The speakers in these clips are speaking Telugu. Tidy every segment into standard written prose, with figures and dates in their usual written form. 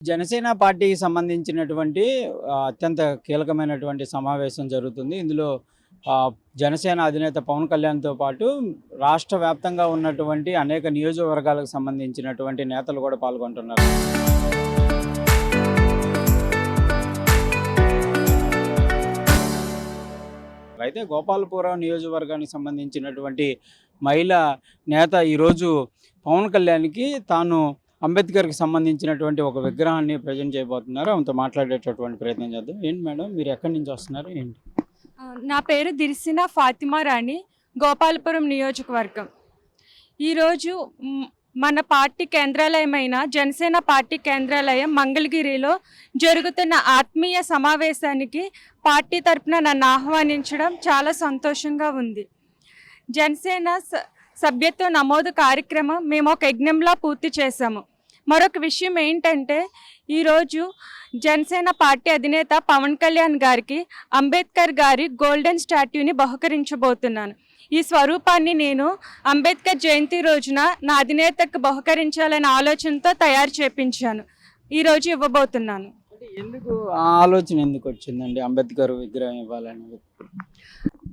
జనసేన పార్టీకి సంబంధించినటువంటి అత్యంత కీలకమైనటువంటి సమావేశం జరుగుతుంది. ఇందులో జనసేన అధినేత పవన్ కళ్యాణ్‌తో పాటు రాష్ట్ర వ్యాప్తంగా ఉన్నటువంటి అనేక నియోజకవర్గాలకు సంబంధించినటువంటి నేతలు కూడా పాల్గొంటున్నారు. అయితే గోపాలపురం నియోజకవర్గానికి సంబంధించినటువంటి మహిళా నేత ఈరోజు పవన్ కళ్యాణ్‌కి తాను అంబేద్కర్‌కి సంబంధించినటువంటి ఒక విగ్రహాన్ని ప్రజెంట్ చేయబోతున్నారు. ఆమెతో మాట్లాడేటటువంటి ప్రయత్నం చేద్దాం. ఏంటి మేడం, మీరు ఎక్కడి నుంచి వస్తున్నారు ఏంటి? నా పేరు దిర్సిన ఫాతిమా రాణి, గోపాలపురం నియోజకవర్గం. ఈరోజు మన పార్టీ కేంద్రాలయమైన జనసేన పార్టీ కేంద్రాలయం మంగళగిరిలో జరుగుతున్న ఆత్మీయ సమావేశానికి పార్టీ తరపున నన్ను ఆహ్వానించడం చాలా సంతోషంగా ఉంది. జనసేన సభ్యత్వ నమోదు కార్యక్రమం మేము ఒక యజ్ఞంలా పూర్తి చేశాము. మరొక విషయం ఏంటంటే, ఈరోజు జనసేన పార్టీ అధినేత పవన్ కళ్యాణ్ గారికి అంబేద్కర్ గారి గోల్డెన్ స్టాట్యూని బహుకరించబోతున్నాను. ఈ స్వరూపాన్ని నేను అంబేద్కర్ జయంతి రోజున నా అధినేతకు బహుకరించాలనే ఆలోచనతో తయారు చేపించాను. ఈరోజు ఇవ్వబోతున్నాను. ఎందుకు ఆ ఆలోచన ఎందుకు వచ్చిందండి అంబేద్కర్ విగ్రహం ఇవ్వాలని?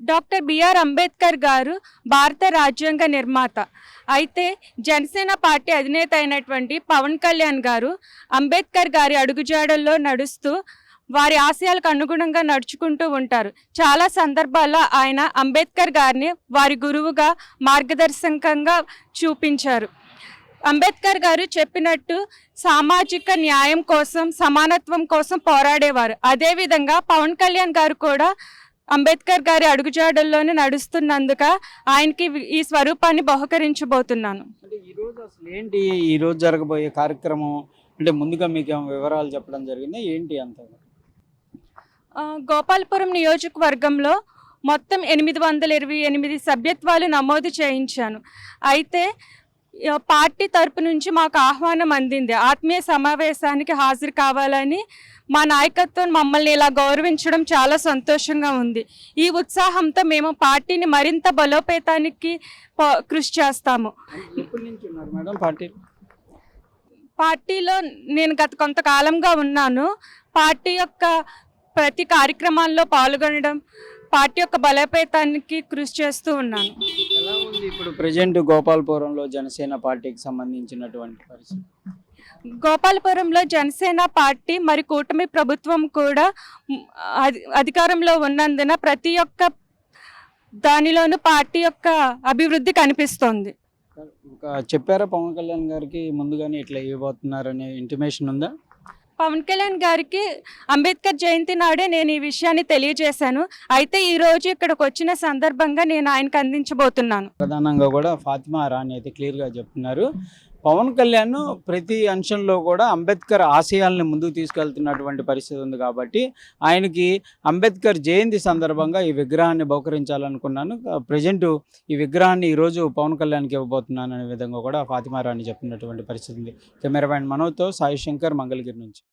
డాక్టర్ బిఆర్ అంబేద్కర్ గారు భారత రాజ్యాంగ నిర్మాత. అయితే జనసేన పార్టీ అధినేత అయినటువంటి పవన్ కళ్యాణ్ గారు అంబేద్కర్ గారి అడుగుజాడల్లో నడుస్తూ వారి ఆశయాలకు అనుగుణంగా నడుచుకుంటూ ఉంటారు. చాలా సందర్భాల్లో ఆయన అంబేద్కర్ గారిని వారి గురువుగా మార్గదర్శకంగా చూపించారు. అంబేద్కర్ గారు చెప్పినట్టు సామాజిక న్యాయం కోసం, సమానత్వం కోసం పోరాడేవారు. అదేవిధంగా పవన్ కళ్యాణ్ గారు కూడా అంబేద్కర్ గారి అడుగుజాడల్లోనే నడుస్తున్నందుక ఆయనకి ఈ స్వరూపాన్ని బహుకరించబోతున్నాను. అంటే ఈరోజు అసలు ఏంటి ఈరోజు జరగబోయే కార్యక్రమం? అంటే ముందుగా మీకు వివరాలు చెప్పడం జరిగింది ఏంటి అంత? గోపాలపురం నియోజకవర్గంలో మొత్తం 828 సభ్యత్వాలు నమోదు చేయించాను. అయితే పార్టీ తరపు నుంచి మాకు ఆహ్వానం అందింది. ఆత్మీయ సమావేశానికి హాజరు కావాలని మా నాయకత్వం మమ్మల్ని ఇలా గౌరవించడం చాలా సంతోషంగా ఉంది. ఈ ఉత్సాహంతో మేము పార్టీని మరింత బలోపేతానికి కృషి చేస్తాము. ఎప్పటి నుంచి ఉన్నారు మేడం పార్టీ? పార్టీలో నేను గత కొంతకాలంగా ఉన్నాను. పార్టీ యొక్క ప్రతి కార్యక్రమాల్లో పాల్గొనడం, పార్టీ యొక్క బలోపేతానికి కృషి చేస్తూ ఉన్నాను. ఎలా ఉంది ఇప్పుడు ప్రజెంట్ గోపాలపురంలో జనసేన పార్టీకి సంబంధించినటువంటి పరిస్థితి? గోపాలపురంలో జనసేన పార్టీ మరి కూటమి ప్రభుత్వం కూడా అధికారంలో ఉన్నందున ప్రతి ఒక్క దానిలోనూ పార్టీ యొక్క అభివృద్ధి కనిపిస్తోంది. చెప్పారా పవన్ కళ్యాణ్ గారికి ముందుగానే ఇట్లా ఇవ్వబోతున్నారనే ఇంటిమేషన్ ఉందా? పవన్ కళ్యాణ్ గారికి అంబేద్కర్ జయంతి నాడే నేను ఈ విషయాన్ని తెలియజేశాను. అయితే ఈరోజు ఇక్కడికి వచ్చిన సందర్భంగా నేను ఆయనకు అందించబోతున్నాను. ప్రధానంగా కూడా ఫాతిమా రాణి అయితే క్లియర్గా చెప్తున్నారు, పవన్ కళ్యాణ్ ప్రతి అంశంలో కూడా అంబేద్కర్ ఆశయాలను ముందుకు తీసుకెళ్తున్నటువంటి పరిస్థితి ఉంది. కాబట్టి ఆయనకి అంబేద్కర్ జయంతి సందర్భంగా ఈ విగ్రహాన్ని బహుకరించాలనుకున్నాను. ప్రజెంట్ ఈ విగ్రహాన్ని ఈరోజు పవన్ కళ్యాణ్కి ఇవ్వబోతున్నాను అనే విధంగా కూడా ఫాతిమా రాణి చెప్తున్నటువంటి పరిస్థితి ఉంది. కెమెరామ్యాన్ మనోజ్తో సాయి శంకర్, మంగళగిరి నుంచి.